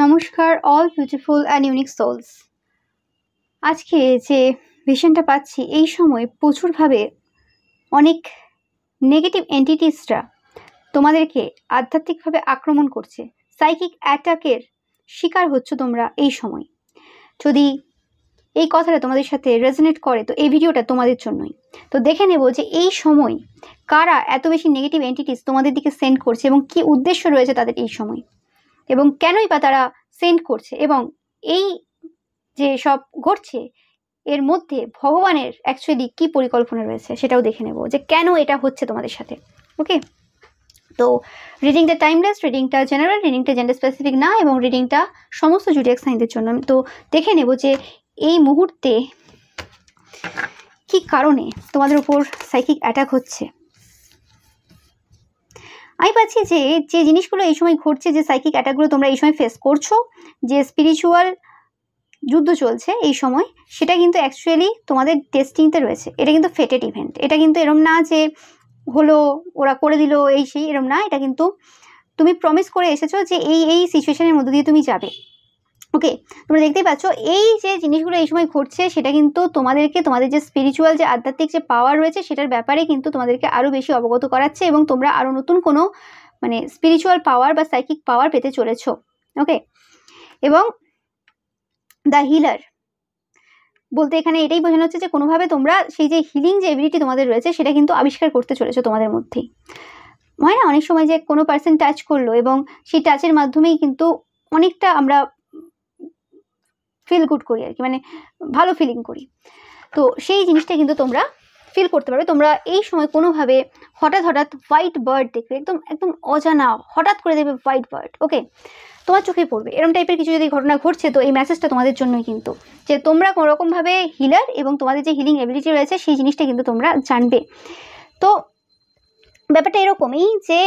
নমস্কার all beautiful and unique souls. আজকে যে ভিশনটা পাচ্ছি, এই সময় প্রচুরভাবে অনেক নেগেটিভ এন্টিটিসরা তোমাদেরকে আধ্যাত্মিকভাবে আক্রমণ করছে। সাইকিক অ্যাটাকের শিকার হচ্ছ তোমরা এই সময়। যদি এই কথাটা তোমাদের সাথে রেজোনেট করে তো এই ভিডিওটা তোমাদের জন্যই। তো দেখে নেব যে এই সময় কারা এত বেশি নেগেটিভ এন্টিটিস তোমাদের দিকে সেন্ড করছে এবং কি উদ্দেশ্য রয়েছে তাদের এই সময়, এবং কেনই বা তারা সেন্ড করছে, এবং এই যে সব ঘটছে এর মধ্যে ভগবানের অ্যাকচুয়ালি কি পরিকল্পনা রয়েছে সেটাও দেখে নেব যে কেন এটা হচ্ছে তোমাদের সাথে। ওকে, তো রিডিংটা টাইমলেস, রিডিংটা জেনারেল, রিডিংটা জেন্ডার স্পেসিফিক না, এবং রিডিংটা সমস্ত জুডিয়াক সাইনদের জন্য। তো দেখে নেব যে এই মুহূর্তে কি কারণে তোমাদের উপর সাইকিক অ্যাটাক হচ্ছে। আমি পাচ্ছি যে যে জিনিসগুলো এই সময় ঘটছে, যে সাইকিক অ্যাটাকগুলো তোমরা এই সময় ফেস করছো, যে স্পিরিচুয়াল যুদ্ধ চলছে এই সময়, সেটা কিন্তু অ্যাকচুয়ালি তোমাদের ডেস্টিনিতে রয়েছে। এটা কিন্তু ফেটেড ইভেন্ট। এটা কিন্তু এরম না যে হলো ওরা করে দিল এই সেই, এরম না। এটা কিন্তু তুমি প্রমিস করে এসেছো যে এই এই সিচুয়েশনের মধ্যে দিয়ে তুমি যাবে। ওকে, তোমরা দেখতেই পাচ্ছ এই যে জিনিসগুলো এই সময় ঘটছে সেটা কিন্তু তোমাদেরকে তোমাদের যে স্পিরিচুয়াল যে আধ্যাত্মিক যে পাওয়ার রয়েছে সেটার ব্যাপারে কিন্তু তোমাদেরকে আরও বেশি অবগত করাচ্ছে, এবং তোমরা আরও নতুন কোনো মানে স্পিরিচুয়াল পাওয়ার বা সাইকিক পাওয়ার পেতে চলেছো। ওকে, এবং দ্য হিলার বলতে এখানে এটাই বোঝানো হচ্ছে যে কোনোভাবে তোমরা সেই যে হিলিং যে এবিলিটি তোমাদের রয়েছে সেটা কিন্তু আবিষ্কার করতে চলেছো তোমাদের মধ্যেই। হয় না অনেক সময় যে কোনো পার্সন টাচ করলো এবং সেই টাচের মাধ্যমেই কিন্তু অনেকটা আমরা ফিল গুড করি আর কি, মানে ভালো ফিলিং করি। তো সেই জিনিসটা কিন্তু তোমরা ফিল করতে পারবে। তোমরা এই সময় কোনোভাবে হঠাৎ হোয়াইট বার্ড দেখবে, একদম একদম অজানা হঠাৎ করে দেখবে হোয়াইট বার্ড। ওকে, তোমার চোখে পড়বে এরকম টাইপের কিছু যদি ঘটনা ঘটছে, তো এই মেসেজটা তোমাদের জন্যই কিন্তু, যে তোমরা কোনো রকমভাবে হিলার এবং তোমাদের যে হিলিং এবিলিটি রয়েছে সেই জিনিসটা কিন্তু তোমরা জানবে। তো ব্যাপারটা এরকমই যে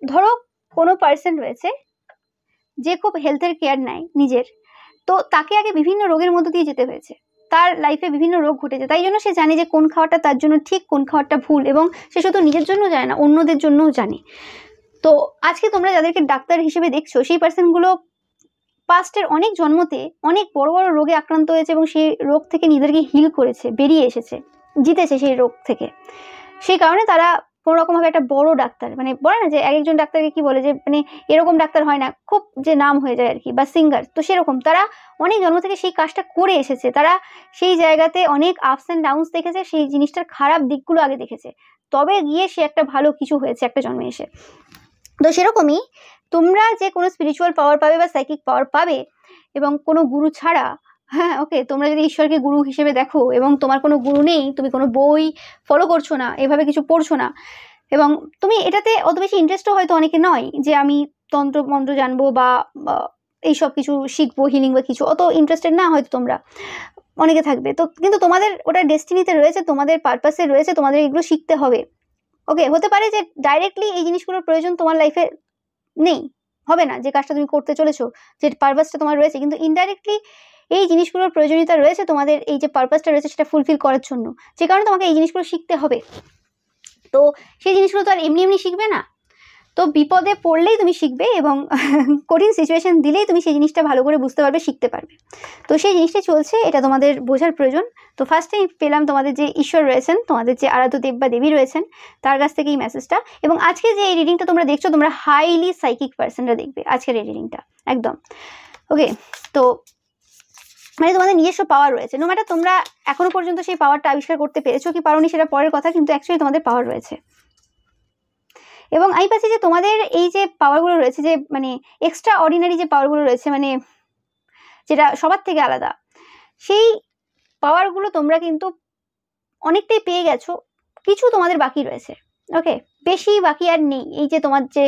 ধরো কোনো পার্সন রয়েছে যে খুব হেলথের কেয়ার নেয় নিজের, তো তাকে আগে বিভিন্ন রোগের মধ্যে দিয়ে যেতে হয়েছে, তার লাইফে বিভিন্ন রোগ ঘটেছে, তাই জন্য সে জানে যে কোন খাওয়াটা তার জন্য ঠিক, কোন খাওয়াটা ভুল, এবং সে শুধু নিজের জন্য জানে না, অন্যদের জন্যও জানে। তো আজকে তোমরা যাদেরকে ডাক্তার হিসেবে দেখছো সেই পার্সনগুলো পাস্টের অনেক জন্মতে অনেক বড় বড় রোগে আক্রান্ত হয়েছে এবং সেই রোগ থেকে নিজেদেরকে হিল করেছে, বেরিয়ে এসেছে, জিতেছে সেই রোগ থেকে। সেই কারণে তারা কোনো রকমভাবে একটা বড় ডাক্তার, মানে বলে না যে এক একজন ডাক্তারকে কি বলে যে মানে এরকম ডাক্তার হয় না, খুব যে নাম হয়ে যায় আর কি, বা সিঙ্গার, তো সেরকম তারা অনেক জন্ম থেকে সেই কাজটা করে এসেছে। তারা সেই জায়গাতে অনেক আপস অ্যান্ড ডাউনস দেখেছে, সেই জিনিসটার খারাপ দিকগুলো আগে দেখেছে, তবে গিয়ে সে একটা ভালো কিছু হয়েছে একটা জন্মে এসে। তো সেরকমই তোমরা যে কোনো স্পিরিচুয়াল পাওয়ার পাবে বা সাইকিক পাওয়ার পাবে, এবং কোনো গুরু ছাড়া, হ্যাঁ ওকে, তোমরা যদি ঈশ্বরকে গুরু হিসেবে দেখো এবং তোমার কোনো গুরু নেই, তুমি কোনো বই ফলো করছো না, এভাবে কিছু পড়ছো না, এবং তুমি এটাতে অত বেশি ইন্টারেস্টও হয়তো অনেকে নয় যে আমি তন্ত্র মন্ত্র জানবো বা এইসব কিছু শিখবো, হিলিং বা কিছু, অত ইন্টারেস্টেড না হয়তো তোমরা অনেকে থাকবে। তো কিন্তু তোমাদের ওটা ডেস্টিনিতে রয়েছে, তোমাদের পারপাসে রয়েছে, তোমাদের এগুলো শিখতে হবে। ওকে, হতে পারে যে ডাইরেক্টলি এই জিনিসগুলোর প্রয়োজন তোমার লাইফে নেই, হবে না, যে কাজটা তুমি করতে চলেছো, যে পারপাসটা তোমার রয়েছে, কিন্তু ইনডাইরেক্টলি এই জিনিসগুলোর প্রয়োজনীয়তা রয়েছে তোমাদের এই যে পারপাসটা রয়েছে সেটা ফুলফিল করার জন্য, যে কারণে তোমাকে এই জিনিসগুলো শিখতে হবে। তো সেই জিনিসগুলো তো আর এমনি এমনি শিখবে না, তো বিপদে পড়লেই তুমি শিখবে, এবং কঠিন সিচুয়েশন দিলেই তুমি সেই জিনিসটা ভালো করে বুঝতে পারবে, শিখতে পারবে। তো সেই জিনিসটা চলছে, এটা তোমাদের বোঝার প্রয়োজন। তো ফার্স্টে পেলাম তোমাদের যে ঈশ্বর রয়েছেন, তোমাদের যে আরাধ্য দেব বা দেবী রয়েছেন, তার কাছ থেকে এই মেসেজটা। এবং আজকে যে এই রিডিংটা তোমরা দেখছো, তোমরা হাইলি সাইকিক পার্সনরা দেখবে আজকের এই রিডিংটা একদম। ওকে, তো মানে তোমাদের নিজস্ব পাওয়ার রয়েছে, নো ম্যাটার তোমরা এখনো পর্যন্ত সেই পাওয়ারটা আবিষ্কার করতে পেরেছো কি পারোনি সেটা পরের কথা, কিন্তু অ্যাকচুয়ালি তোমাদের পাওয়ার রয়েছে। এবং আমি পাচ্ছি যে তোমাদের এই যে পাওয়ারগুলো রয়েছে, যে মানে এক্সট্রা অর্ডিনারি যে পাওয়ারগুলো রয়েছে, মানে যেটা সবার থেকে আলাদা, সেই পাওয়ারগুলো তোমরা কিন্তু অনেকটাই পেয়ে গেছো, কিছু তোমাদের বাকি রয়েছে। ওকে, বেশি বাকি আর নেই। এই যে তোমার যে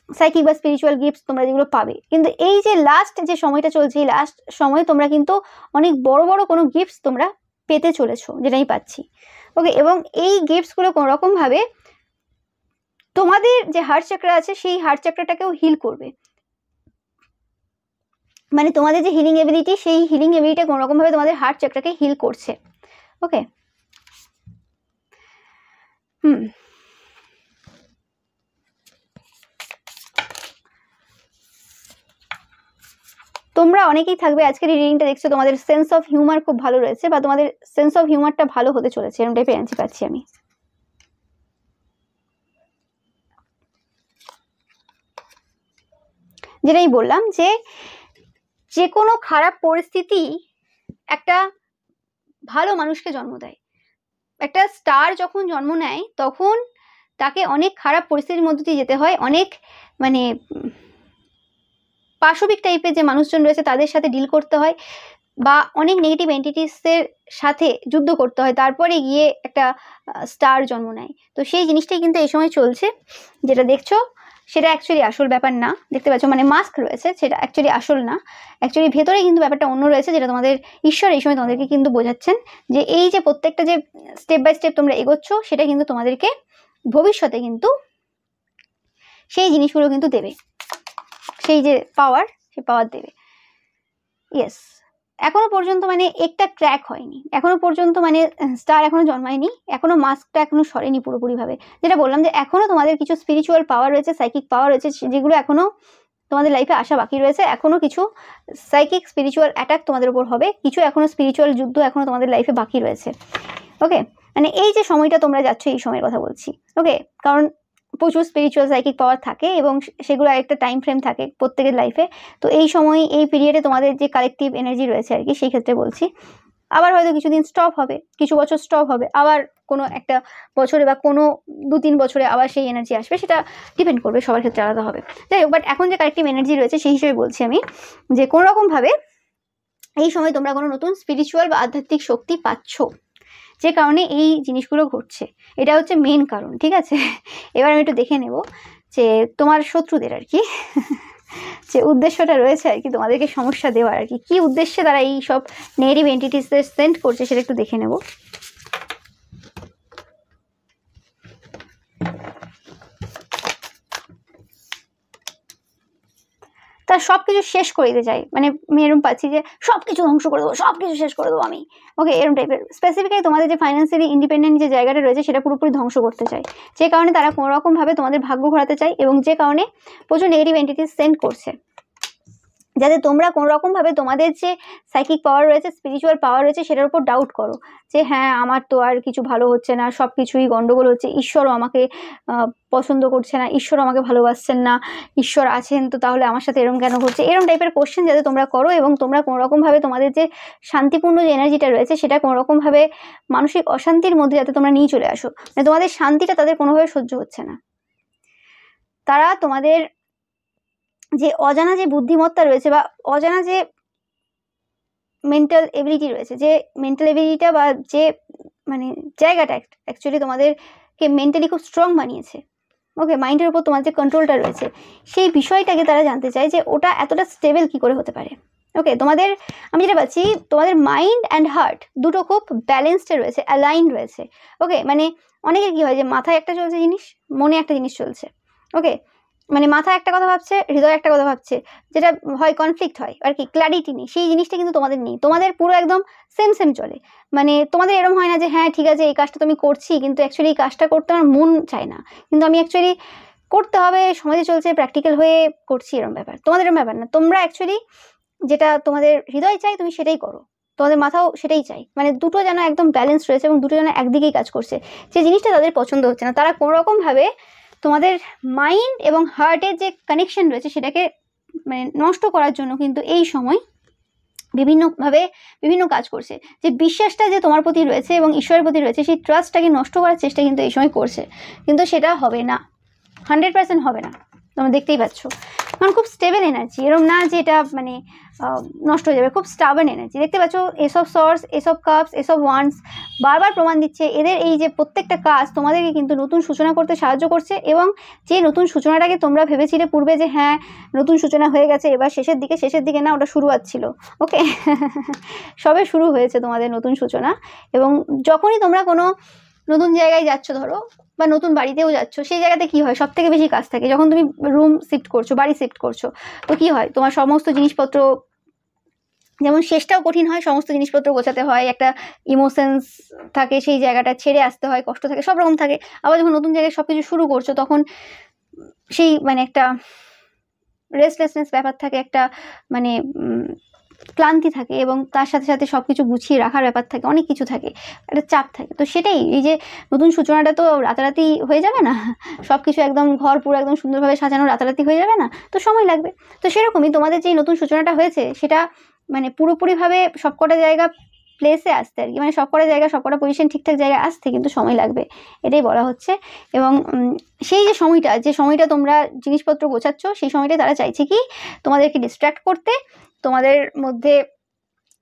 সাইকিক বা স্পিরিচুয়াল গিফটস তোমরা যেগুলো পাবে, কিন্তু এই যে লাস্ট যে সময়টা চলছে, এই লাস্ট সময়ে তোমরা কিন্তু অনেক বড় বড় কোনো গিফটস তোমরা পেতে চলেছো, যেটা আমি পাচ্ছি। ওকে, এবং এই গিফটসগুলো কোনো রকমভাবে তোমাদের যে হার্ট চাকরা আছে সেই হার্ট চাকরাটাকেও হিল করবে, মানে তোমাদের যে হিলিং এবিলিটি, সেই হিলিং এবিলিটি কোনো রকম ভাবে তোমাদের হার্ট চাকরাকে হিল করছে। ওকে, তোমরা অনেকেই থাকবে আজকের এই রিডিংটা দেখছো, তোমাদের সেন্স অফ হিউমার খুব ভালো রয়েছে বা তোমাদের সেন্স অফ হিউমারটা ভালো হতে চলেছে, এরকম টাইপের এনার্জি পাচ্ছি আমি। যেটাই বললাম যে কোনো খারাপ পরিস্থিতি একটা ভালো মানুষকে জন্ম দেয়। একটা স্টার যখন জন্ম নেয় তখন তাকে অনেক খারাপ পরিস্থিতির মধ্যে দিয়ে যেতে হয়, অনেক মানে পাশবিক টাইপের যে মানুষজন রয়েছে তাদের সাথে ডিল করতে হয় বা অনেক নেগেটিভ এন্টিটিসের সাথে যুদ্ধ করতে হয়, তারপরে গিয়ে একটা স্টার জন্ম নেয়। তো সেই জিনিসটাই কিন্তু এই সময় চলছে, যেটা দেখছো সেটা অ্যাকচুয়ালি আসল ব্যাপার না। দেখতে পাচ্ছ মানে মাস্ক রয়েছে, সেটা অ্যাকচুয়ালি আসল না, অ্যাকচুয়ালি ভেতরে কিন্তু ব্যাপারটা অন্য রয়েছে, যেটা তোমাদের ঈশ্বর এই সময় তোমাদেরকে কিন্তু বোঝাচ্ছেন যে এই যে প্রত্যেকটা যে স্টেপ বাই স্টেপ তোমরা এগোচ্ছ সেটা কিন্তু তোমাদেরকে ভবিষ্যতে কিন্তু সেই জিনিসগুলো কিন্তু দেবে, সেই যে পাওয়ার, সেই পাওয়ার দেবে। ইয়েস, এখনো পর্যন্ত মানে একটা ক্র্যাক হয়নি, এখনো পর্যন্ত মানে স্টার এখনো জন্মায়নি, এখনো মাস্কটা এখনো সরেনি পুরোপুরিভাবে। যেটা বললাম যে এখনো তোমাদের কিছু স্পিরিচুয়াল পাওয়ার রয়েছে, সাইকিক পাওয়ার রয়েছে, যেগুলো এখনো তোমাদের লাইফে আসা বাকি রয়েছে। এখনো কিছু সাইকিক স্পিরিচুয়াল অ্যাটাক তোমাদের উপর হবে, কিছু এখনো স্পিরিচুয়াল যুদ্ধ এখনো তোমাদের লাইফে বাকি রয়েছে। ওকে, মানে এই যে সময়টা তোমরা যাচ্ছ এই সময়ের কথা বলছি। ওকে, কারণ প্রচুর স্পিরিচুয়াল সাইকিক পাওয়ার থাকে এবং সেগুলো একটা টাইম ফ্রেম থাকে প্রত্যেকের লাইফে। তো এই সময় এই পিরিয়ডে তোমাদের যে কালেকটিভ এনার্জি রয়েছে আর কি, সেই ক্ষেত্রে বলছি। আবার হয়তো কিছুদিন স্টপ হবে, কিছু বছর স্টপ হবে, আবার কোনো একটা বছরে বা কোনো 2-3 বছরে আবার সেই এনার্জি আসবে, সেটা ডিপেন্ড করবে, সবার ক্ষেত্রে আলাদা হবে। যাই হোক, বাট এখন যে কালেকটিভ এনার্জি রয়েছে সেই হিসেবে বলছি আমি যে কোনোরকমভাবে এই সময় তোমরা কোনো নতুন স্পিরিচুয়াল বা আধ্যাত্মিক শক্তি পাচ্ছ, যে কারণে এই জিনিসগুলো ঘটছে। এটা হচ্ছে মেন কারণ, ঠিক আছে। এবার আমি একটু দেখে নেব যে তোমার শত্রুদের আর কি যে উদ্দেশ্যটা রয়েছে আর কি তোমাদেরকে সমস্যা দেওয়ার আর কি, কী উদ্দেশ্যে তারা এই সব নেগেটিভ এন্টিটিসদের সেন্ড করছে সেটা একটু দেখে নেব। তার সব কিছু শেষ করে দিতে চাই, মানে আমি এরকম পাচ্ছি যে সব কিছু ধ্বংস করে দেবো, সব কিছু শেষ করে দেবো আমি। ওকে, এরকম টাইপের স্পেসিফিক্যালি তোমাদের যে ফাইন্যান্সিয়ালি ইন্ডিপেন্ডেন্ট যে জায়গাটা রয়েছে সেটা পুরোপুরি ধ্বংস করতে চাই, যে কারণে তারা কোনোরকমভাবে তোমাদের ভাগ্য ঘোরাতে চায় এবং যে কারণে প্রচুর নেগেটিভ এন্টিটিস সেন্ড করছে, যাতে তোমরা কোনোরকমভাবে তোমাদের যে সাইকিক পাওয়ার রয়েছে, স্পিরিচুয়াল পাওয়ার রয়েছে সেটার উপর ডাউট করো যে হ্যাঁ আমার তো আর কিছু ভালো হচ্ছে না, সব কিছুই গন্ডগোল হচ্ছে, ঈশ্বরও আমাকে পছন্দ করছে না, ঈশ্বর আমাকে ভালোবাসছেন না, ঈশ্বর আছেন তো তাহলে আমার সাথে এরকম কেন ঘটছে, এরকম টাইপের কোশ্চেন যাতে তোমরা করো এবং তোমরা কোনোরকমভাবে তোমাদের যে শান্তিপূর্ণ যে এনার্জিটা রয়েছে সেটা কোনোরকমভাবে মানসিক অশান্তির মধ্যে যাতে তোমরা নিয়ে চলে আসো। মানে তোমাদের শান্তিটা তাদের কোনোভাবে সহ্য হচ্ছে না, তারা তোমাদের যে অজানা যে বুদ্ধিমত্তা রয়েছে বা অজানা যে মেন্টাল এবিলিটি রয়েছে, যে মেন্টাল এবিলিটিটা বা যে মানে জায়গাটা অ্যাকচুয়ালি তোমাদেরকে মেন্টালি খুব স্ট্রং বানিয়েছে। ওকে, মাইন্ডের উপর তোমার যে কন্ট্রোলটা রয়েছে সেই বিষয়টাকে তারা জানতে চায় যে ওটা এতটা স্টেবল কী করে হতে পারে। ওকে, তোমাদের আমি যেটা পাচ্ছি তোমাদের মাইন্ড অ্যান্ড হার্ট দুটো খুব ব্যালেন্সড রয়েছে, অ্যালাইন রয়েছে। ওকে, মানে অনেকের কী হয় যে মাথায় একটা চলছে জিনিস, মনে একটা জিনিস চলছে। ওকে, মানে মাথায় একটা কথা ভাবছে, হৃদয় একটা কথা ভাবছে, যেটা হয় কনফ্লিক্ট হয় আর কি, ক্ল্যারিটি নেই, সেই জিনিসটা কিন্তু তোমাদের নেই। তোমাদের পুরো একদম সেম সেম চলে, মানে তোমাদের এরকম হয় না যে হ্যাঁ ঠিক আছে এই কাজটা তো আমি করছি কিন্তু অ্যাকচুয়ালি এই কাজটা করতে আমার মন চায় না, কিন্তু আমি অ্যাকচুয়ালি করতে হবে, সমাজে চলছে, প্র্যাকটিক্যাল হয়ে করছি, এরকম ব্যাপার। তোমাদের এরকম ব্যাপার না, তোমরা অ্যাকচুয়ালি যেটা তোমাদের হৃদয় চাই তুমি সেটাই করো, তোমাদের মাথাও সেটাই চাই, মানে দুটো যেন একদম ব্যালেন্স রয়েছে এবং দুটো যেন একদিকেই কাজ করছে। যে জিনিসটা তাদের পছন্দ হচ্ছে না, তারা কোনোরকমভাবে তোমাদের মাইন্ড এবং হার্টের যে কানেকশন রয়েছে সেটাকে মানে নষ্ট করার জন্য কিন্তু এই সময় বিভিন্নভাবে বিভিন্ন কাজ করছে। যে বিশ্বাসটা যে তোমার প্রতি রয়েছে এবং ঈশ্বরের প্রতি রয়েছে সেই ট্রাস্টটাকে নষ্ট করার চেষ্টা কিন্তু এই সময় করছে, কিন্তু সেটা হবে না, 100% হবে না, তোমরা দেখতেই পাচ্ছ। কারণ খুব স্টেবল এনার্জি, এরকম না যে এটা মানে নষ্ট হয়ে যাবে, খুব স্টাবন এনার্জি। দেখতে পাচ্ছ এসব সর্স, এসব কাপস, এসব ওয়ান্ডস বারবার প্রমাণ দিচ্ছে এদের এই যে প্রত্যেকটা কাজ তোমাদেরকে কিন্তু নতুন সূচনা করতে সাহায্য করছে, এবং যে নতুন সূচনাটাকে তোমরা ভেবেছিলে পূর্বে যে হ্যাঁ নতুন সূচনা হয়ে গেছে এবার শেষের দিকে না, ওটা শুরুয়াত ছিল। ওকে, সবে শুরু হয়েছে তোমাদের নতুন সূচনা। এবং যখনই তোমরা কোনো নতুন জায়গায় যাচ্ছ ধরো বা নতুন বাড়িতেও যাচ্ছ, সেই জায়গাতে কি হয় সব থেকে বেশি কাজ থাকে যখন তুমি রুম শিফট করছো, বাড়ি শিফট করছো, তো কি হয় তোমার সমস্ত জিনিসপত্র, যেমন শেষটাও কঠিন হয়, সমস্ত জিনিসপত্র গোছাতে হয়, একটা ইমোশনস থাকে, সেই জায়গাটা ছেড়ে আসতে হয়, কষ্ট থাকে, সব রকম থাকে। আবার যখন নতুন জায়গায় সব কিছু শুরু করছো তখন সেই মানে একটা রেস্টলেসনেস ব্যাপার থাকে, একটা মানে ক্লান্তি থাকে, এবং তার সাথে সাথে সব কিছু গুছিয়ে রাখার ব্যাপার থাকে, অনেক কিছু থাকে, একটা চাপ থাকে। তো সেটাই, এই যে নতুন সূচনাটা তো রাতারাতি হয়ে যাবে না, সব কিছু একদম ঘর পুরো একদম সুন্দরভাবে সাজানো রাতারাতি হয়ে যাবে না, তো সময় লাগবে। তো সেরকমই তোমাদের যে নতুন সূচনাটা হয়েছে সেটা মানে পুরোপুরিভাবে সবকটা জায়গা প্লেসে আসতে আর কি, মানে সবকটা জায়গা সবকটা পজিশন ঠিকঠাক জায়গায় আসতে কিন্তু সময় লাগবে, এটাই বলা হচ্ছে। এবং সেই যে সময়টা তোমরা জিনিসপত্র গোছাচ্ছ, সেই সময়টা তারা চাইছে কি তোমাদেরকে ডিস্ট্র্যাক্ট করতে, তোমাদের মধ্যে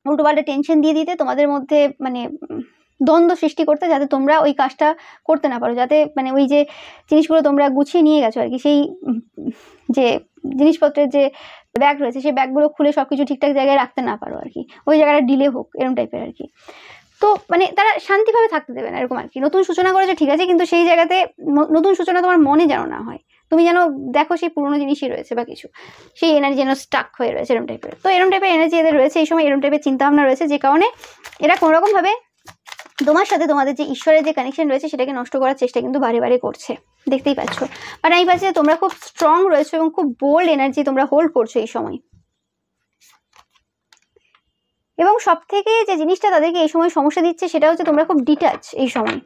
উল্টোপাল্টা টেনশন দিয়ে দিতে, তোমাদের মধ্যে মানে দ্বন্দ্ব সৃষ্টি করতে, যাতে তোমরা ওই কাজটা করতে না পারো, যাতে মানে ওই যে জিনিসগুলো তোমরা গুছিয়ে নিয়ে গেছো আর কি, সেই যে জিনিসপত্রের যে ব্যাগ রয়েছে সেই ব্যাগগুলো খুলে সব কিছু ঠিকঠাক জায়গায় রাখতে না পারো আর কি, ওই জায়গাটা ডিলে হোক, এরকম টাইপের আর কি। তো মানে তারা শান্তিভাবে থাকতে দেবে না এরকম আর কি। নতুন সূচনা করেছে ঠিক আছে, কিন্তু সেই জায়গাতে নতুন সূচনা তোমার মনে যেন না হয়, তুমি যেন দেখো সেই পুরোনো জিনিসই রয়েছে বা কিছু, সেই এনার্জি যেন স্টাক হয়ে রয়েছে এরকম টাইপের। তো এরকম টাইপের এনার্জি এদের রয়েছে এই সময়, এরকম টাইপের চিন্তাভাবনা রয়েছে, যে কারণে এরা কোনোরকমভাবে তোমার সাথে তোমাদের যে ঈশ্বরের যে কানেকশন রয়েছে সেটাকে নষ্ট করার চেষ্টা কিন্তু বারে বারে করছে, দেখতেই পাচ্ছ। বাট আমি পাচ্ছি যে তোমরা খুব স্ট্রং রয়েছো এবং খুব বোল্ড এনার্জি তোমরা হোল্ড করছো এই সময়। এবং সব থেকে যে জিনিসটা তাদেরকে এই সময় সমস্যা দিচ্ছে সেটা হচ্ছে তোমরা খুব ডিটাচ এই সময়,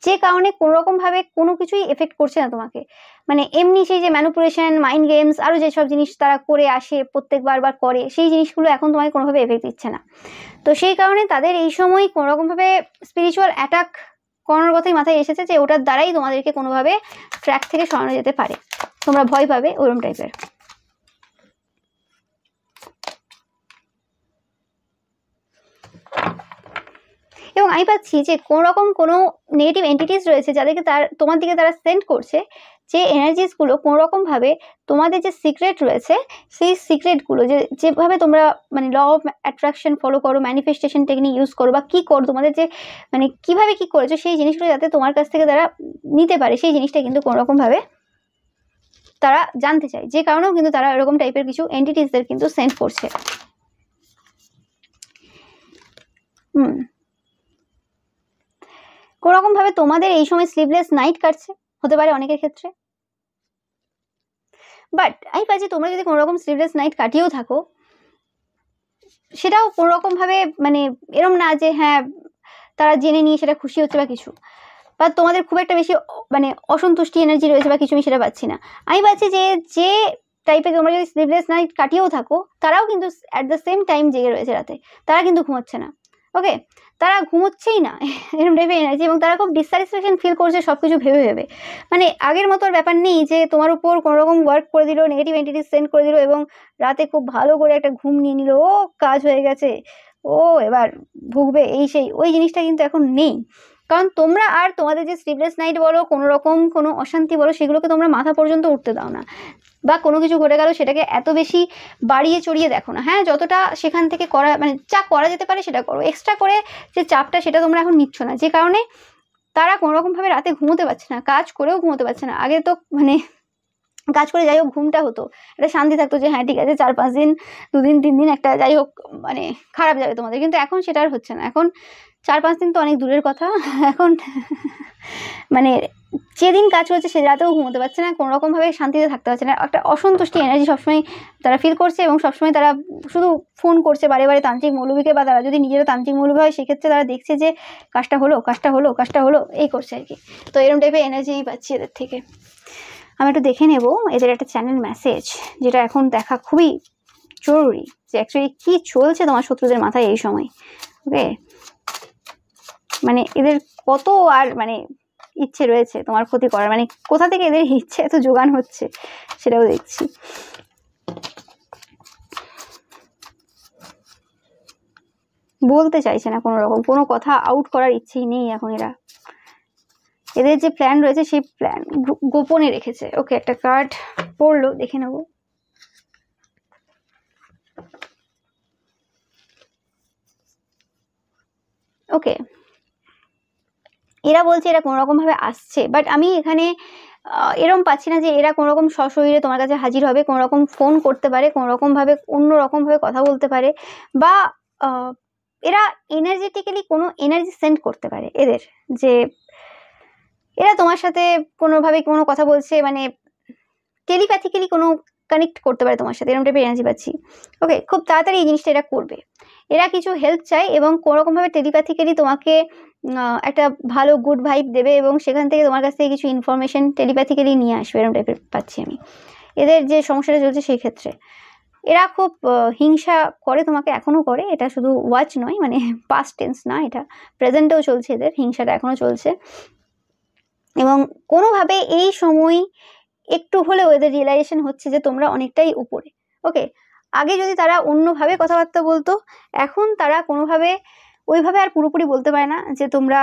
যে কারণে কোনোরকমভাবে কোনো কিছুই এফেক্ট করছে না তোমাকে। মানে এমনি সেই যে ম্যানিপুলেশন, মাইন্ড গেমস, আরও যেসব জিনিস তারা করে আসে প্রত্যেকবার করে, সেই জিনিসগুলো এখন তোমাকে কোনোভাবে এফেক্ট দিচ্ছে না। তো সেই কারণে তাদের এই সময় কোনোরকমভাবে স্পিরিচুয়াল অ্যাটাক করানোর কথাই মাথায় এসেছে, যে ওটার দ্বারাই তোমাদেরকে কোনোভাবে ট্র্যাক থেকে সরানো যেতে পারে, তোমরা ভয় পাবে ওরকম টাইপের। এবং আমি পাচ্ছি যে কোনো নেগেটিভ এন্টিটিস রয়েছে যাদেরকে তোমার দিকে তারা সেন্ড করছে, যে এনার্জিসগুলো কোনোরকমভাবে তোমাদের যে সিক্রেট রয়েছে সেই সিক্রেটগুলো যেভাবে তোমরা মানে ল অফ অ্যাট্রাকশন ফলো করো, ম্যানিফেস্টেশন টেকনিক ইউজ করো, বা কী করো, তোমাদের যে মানে কীভাবে কী করেছো সেই জিনিসগুলো যাতে তোমার কাছ থেকে তারা নিতে পারে, সেই জিনিসটা কিন্তু কোনোরকমভাবে তারা জানতে চায়, যে কারণেও কিন্তু তারা এরকম টাইপের কিছু এন্টিটিসদের কিন্তু সেন্ড করছে। কোনোরকমভাবে তোমাদের এই সময় স্লিভলেস নাইট কাটছে, হতে পারে অনেকের ক্ষেত্রে। বাট আমি পাচ্ছি তোমরা যদি কোনোরকম স্লিভলেস নাইট কাটিয়েও থাকো, সেটাও কোনোরকমভাবে মানে এরম না যে হ্যাঁ তারা জেনে নিয়ে সেটা খুশি হচ্ছে বা কিছু, বা তোমাদের খুব একটা বেশি মানে অসন্তুষ্টি এনার্জি রয়েছে বা কিছু, আমি সেটা পাচ্ছি না। আমি পাচ্ছি যে টাইপের তোমরা যদি স্লিভলেস নাইট কাটিয়েও থাকো, তারাও কিন্তু অ্যাট দ্য সেম টাইম জেগে রয়েছে রাতে, তারা কিন্তু ঘুমোচ্ছে না। ওকে, তারা ঘুমোচ্ছেই না এরকম টাইপের এনার্জি, এবং তারা খুব ডিসস্যাটিসফ্যাকশন ফিল করছে সব কিছু ভেবে। মানে আগের মতো ব্যাপার নেই যে তোমার উপর কোনোরকম ওয়ার্ক করে দিল, নেগেটিভ এন্টিটি সেন্ড করে দিল, এবং রাতে খুব ভালো করে একটা ঘুম নিয়ে নিল, ও কাজ হয়ে গেছে, ও এবার ভুগবে এই সেই, ওই জিনিসটা কিন্তু এখন নেই। কারণ তোমরা আর তোমাদের যে স্লিভলেস নাইট বলো, কোনো অশান্তি বলো, সেগুলোকে তোমরা মাথা পর্যন্ত উঠতে দাও না, বা কোনো কিছু ঘটে গেল সেটাকে এত বেশি বাড়িয়ে চড়িয়ে দেখো না। হ্যাঁ, যতটা সেখান থেকে করা মানে যা করা যেতে পারে সেটা করো, এক্সট্রা করে যে চাপটা সেটা তোমরা এখন নিচ্ছ না, যে কারণে তারা কোনোরকমভাবে রাতে ঘুমোতে পারছে না, কাজ করেও ঘুমোতে পারছে না। আগে তো মানে কাজ করে যাই হোক ঘুমটা হতো, একটা শান্তি থাকতো যে হ্যাঁ ঠিক আছে 4-5 দিন 2 দিন 3 দিন একটা যাই হোক মানে খারাপ যাবে তোমাদের, কিন্তু এখন সেটা আর হচ্ছে না। এখন 4-5 দিন তো অনেক দূরের কথা, এখন মানে যেদিন কাজ করছে সে রাতেও ঘুমোতে পারছে না, কোনোরকমভাবে শান্তিতে থাকতে পারছে না, একটা অসন্তুষ্টি এনার্জি সবসময় তারা ফিল করছে, এবং সবসময় তারা শুধু ফোন করছে বারে বারে তান্ত্রিক মৌলবীকে, বা তারা যদি নিজেরা তান্ত্রিক মৌলবী হয় সেক্ষেত্রে তারা দেখছে যে কাজটা হলো এই করছে আর কি। তো এরকম টাইপের এনার্জি পাচ্ছি এদের থেকে। আমি একটু দেখে নেব এদের একটা চ্যানেল মেসেজ, যেটা এখন দেখা খুবই জরুরি, যে অ্যাকচুয়ালি কী চলছে তোমার শত্রুদের মাথায় এই সময়। ওকে, মানে এদের কত আর মানে ইচ্ছে রয়েছে তোমার ক্ষতি করার, মানে কোথা থেকে এদের ইচ্ছে এত যোগান হচ্ছে সেটাও দেখছি। বলতে চাইছে না কোনো কথা আউট করার ইচ্ছেই নেই এখন এদের যে প্ল্যান রয়েছে সেই প্ল্যান গোপনে রেখেছে। ওকে, একটা কার্ড পড়লো, দেখে নেব। ওকে, এরা বলছে এরা কোনোরকমভাবে আসছে, বাট আমি এখানে এরকম পাচ্ছি না যে এরা কোনোরকম সশরীরে তোমার কাছে হাজির হবে, কোনোরকম ফোন করতে পারে, কোনোরকমভাবে অন্যরকমভাবে কথা বলতে পারে, বা এরা এনার্জেটিক্যালি কোনো এনার্জি সেন্ড করতে পারে এদের, যে এরা তোমার সাথে কোনোভাবে কোনো কথা বলছে, মানে টেলিপ্যাথিক্যালি কোনো কানেক্ট করতে পারে তোমার সাথে, এরকম টাইপের এনার্জি পাচ্ছি। ওকে, খুব তাড়াতাড়ি এই জিনিসটা এরা করবে। এরা কিছু হেল্প চায় এবং কোনোরকমভাবে টেলিপ্যাথিক্যালি তোমাকে একটা ভালো গুড ভাইব দেবে এবং সেখান থেকে তোমার কাছ থেকে কিছু ইনফরমেশন টেলিপ্যাথিক্যালি নিয়ে আসবে, এরকম টাইপের পাচ্ছি আমি এদের যে সমস্যাটা চলছে সেই ক্ষেত্রে। এরা খুব হিংসা করে তোমাকে, এখনও করে, এটা শুধু ওয়াচ নয়, মানে পাস্ট টেন্স না, এটা প্রেজেন্টেও চলছে, এদের হিংসাটা এখনও চলছে। এবং কোনোভাবে এই সময় একটু হলেও এদের রিয়েলাইজেশন হচ্ছে যে তোমরা অনেকটাই উপরে। ওকে, আগে যদি তারা অন্যভাবে কথাবার্তা বলতো, এখন তারা কোনোভাবে ওইভাবে আর পুরোপুরি বলতে পারে না যে তোমরা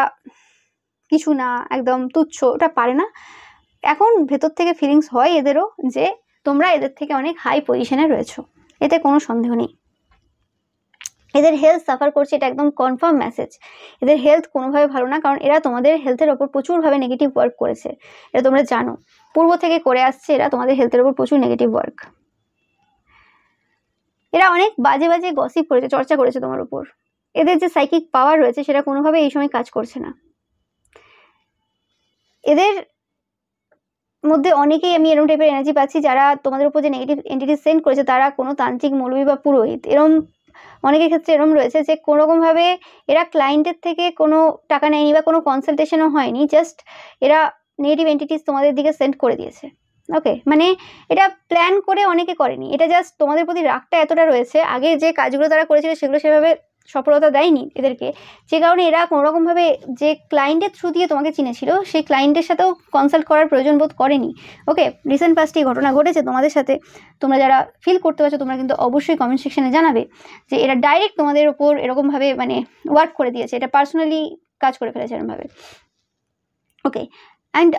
কিছু না, একদম তুচ্ছ, ওটা পারে না। এখন ভেতর থেকে ফিলিংস হয় এদেরও যে তোমরা এদের থেকে অনেক হাই পজিশনে রয়েছো, এতে কোনো সন্দেহ নেই। এদের হেলথ সাফার করছে, এটা একদম কনফার্ম মেসেজ। এদের হেলথ কোনোভাবে ভালো না, কারণ এরা তোমাদের হেলথের ওপর প্রচুরভাবে নেগেটিভ ওয়ার্ক করেছে, এটা তোমরা জানো, পূর্ব থেকে করে আসছে এরা তোমাদের হেলথের ওপর প্রচুর নেগেটিভ ওয়ার্ক। এরা অনেক বাজে বাজে গসিপ করেছে, চর্চা করেছে তোমার উপর। এদের যে সাইকিক পাওয়ার রয়েছে সেটা কোনোভাবে এই সময় কাজ করছে না। এদের মধ্যে অনেকেই আমি এরকম টাইপের এনার্জি পাচ্ছি যারা তোমাদের উপর যে নেগেটিভ এন্টিটি সেন্ড করেছে তারা কোনো তান্ত্রিক, মৌলবী বা পুরোহিত, এরম অনেকের ক্ষেত্রে এরম রয়েছে যে কোনোরকমভাবে এরা ক্লায়েন্টের থেকে কোনো টাকা নেয়নি বা কোনো কনসালটেশনও হয়নি, জাস্ট এরা নেগেটিভ এন্টিটিস তোমাদের দিকে সেন্ড করে দিয়েছে। ওকে, মানে এটা প্ল্যান করে অনেকে করেনি, এটা জাস্ট তোমাদের প্রতি রাগটা এতটা রয়েছে, আগে যে কাজগুলো তারা করেছিল সেগুলো সেভাবে সফলতা দেয়নি এদেরকে, যে কারণে এরা কোনোরকমভাবে যে ক্লায়েন্টের থ্রু দিয়ে তোমাকে চিনেছিল সেই ক্লায়েন্টের সাথেও কনসাল্ট করার প্রয়োজন বোধ করেনি। ওকে, রিসেন্ট পাস্টে ঘটনা ঘটেছে তোমাদের সাথে, তোমরা যারা ফিল করতে পারছো তোমরা কিন্তু অবশ্যই কমেন্ট সেকশনে জানাবে যে এরা ডাইরেক্ট তোমাদের ওপর এরকমভাবে মানে ওয়ার্ক করে দিয়েছে, এটা পার্সোনালি কাজ করে ফেলেছে এরকমভাবে। ওকে, অ্যান্ড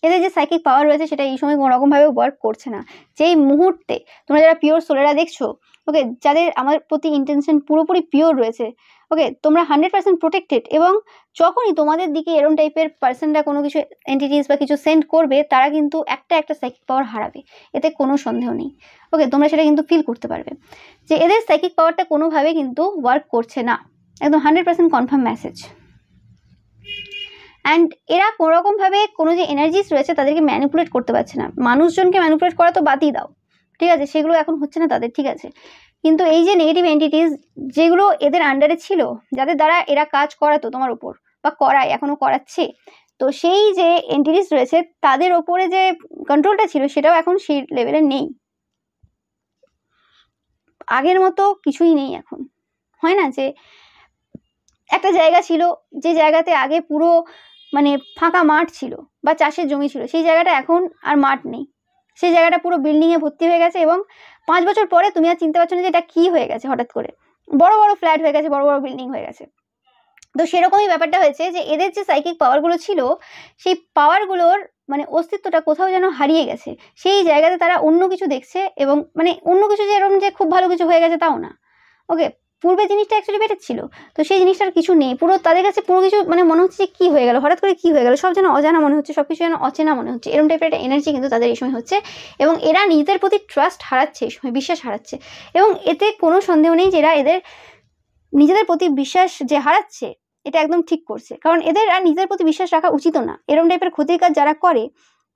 এদের যে সাইকিক পাওয়ার রয়েছে সেটা এই সময় কোনোরকমভাবে ওয়ার্ক করছে না। যেই মুহূর্তে তোমরা যারা পিওর সোলেরা দেখছো, ওকে, যাদের আমার প্রতি ইন্টেনশন পুরোপুরি পিওর রয়েছে, ওকে, তোমরা 100% প্রোটেক্টেড, এবং যখনই তোমাদের দিকে এরম টাইপের পার্সনরা কোনো কিছু এন্টিটিস বা কিছু সেন্ড করবে তারা কিন্তু একটা সাইকিক পাওয়ার হারাবে, এতে কোনো সন্দেহ নেই। ওকে, তোমরা সেটা কিন্তু ফিল করতে পারবে যে এদের সাইকিক পাওয়ারটা কোনোভাবে কিন্তু ওয়ার্ক করছে না, একদম 100% কনফার্ম মেসেজ। অ্যান্ড এরা কোনোরকমভাবে কোনো যে এনার্জিস রয়েছে তাদেরকে ম্যানিপুলেট করতে পারছে না। মানুষজনকে ম্যানিপুলেট করা তো বাদই দাও, ঠিক আছে, সেগুলো এখন হচ্ছে না তাদের, ঠিক আছে, কিন্তু এই যে নেগেটিভ এন্টিটিস যেগুলো এদের আন্ডারে ছিল, যাদের দ্বারা এরা কাজ করাতো তোমার উপর বা করায়, এখনো করাচ্ছে, তো সেই যে এন্টিটিস রয়েছে তাদের ওপরে যে কন্ট্রোলটা ছিল সেটাও এখন সেই লেভেলে নেই, আগের মতো কিছুই নেই এখন। হয় না যে একটা জায়গা ছিল, যে জায়গাতে আগে পুরো মানে ফাঁকা মাঠ ছিল বা চাষের জমি ছিল, সেই জায়গাটা এখন আর মাঠ নেই, সেই জায়গাটা পুরো বিল্ডিংয়ে ভর্তি হয়ে গেছে, এবং 5 বছর পরে তুমি আর চিনতে পারছো না যে এটা কি হয়ে গেছে, হঠাৎ করে বড় বড় ফ্ল্যাট হয়ে গেছে, বড় বড় বিল্ডিং হয়ে গেছে। তো সেরকমই ব্যাপারটা হয়েছে যে এদের যে সাইকিক পাওয়ারগুলো ছিল সেই পাওয়ারগুলোর মানে অস্তিত্বটা কোথাও যেন হারিয়ে গেছে, সেই জায়গাতে তারা অন্য কিছু দেখছে, এবং মানে অন্য কিছু যে এরকম যে খুব ভালো কিছু হয়ে গেছে তাও না। ওকে, পূর্বে জিনিসটা অ্যাকচুয়ালি বেটার ছিল, তো সেই জিনিসটার কিছু নেই, পুরো তাদের কাছে পুরো কিছু মানে মনে হচ্ছে যে কী হয়ে গেল, হঠাৎ করে কী হয়ে গেল, সব যেন অজানা মনে হচ্ছে, সব কিছু যেন অচেনা মনে হচ্ছে, এরকম টাইপের একটা এনার্জি কিন্তু তাদের এই সময় হচ্ছে, এবং এরা নিজেদের প্রতি ট্রাস্ট হারাচ্ছে এই সময়, বিশ্বাস হারাচ্ছে, এবং এতে কোনো সন্দেহ নেই যে এরা এদের নিজেদের প্রতি বিশ্বাস যে হারাচ্ছে এটা একদম ঠিক করছে, কারণ এদের আর নিজেদের প্রতি বিশ্বাস রাখা উচিত না। এরকম টাইপের ক্ষতির কাজ যারা করে